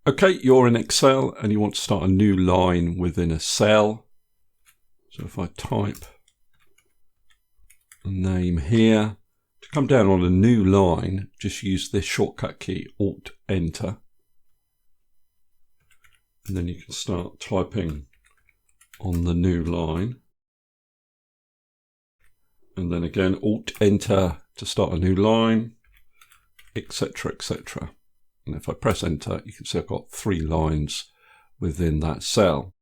Okay, you're in Excel and you want to start a new line within a cell. So if I type a name here, to come down on a new line, just use this shortcut key, Alt-Enter. And then you can start typing on the new line. And then again, Alt-Enter to start a new line, etc., etc. And if I press enter, you can see I've got 3 lines within that cell.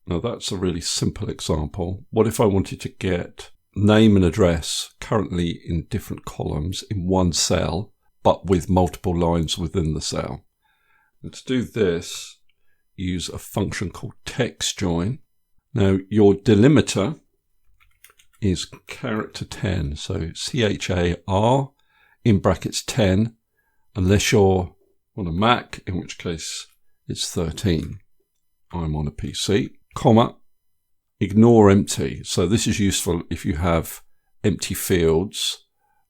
Now that's a really simple example. What if I wanted to get name and address currently in different columns in one cell, but with multiple lines within the cell? And to do this, use a function called text join. Now your delimiter is character 10, so CHAR in brackets 10, unless you're on a Mac, in which case it's 13. I'm on a PC, comma, ignore empty. So this is useful if you have empty fields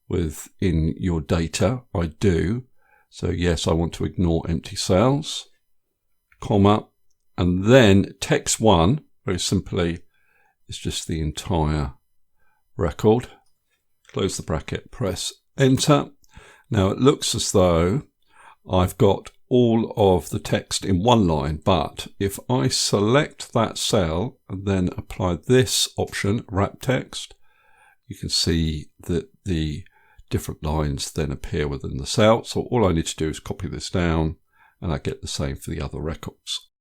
within your data. I do. So yes, I want to ignore empty cells, comma, and then text 1, very simply, is just the entire record. Close the bracket, press enter. Now it looks as though I've got all of the text in one line, but if I select that cell and then apply this option, wrap text, you can see that the different lines then appear within the cell. So all I need to do is copy this down and I get the same for the other records.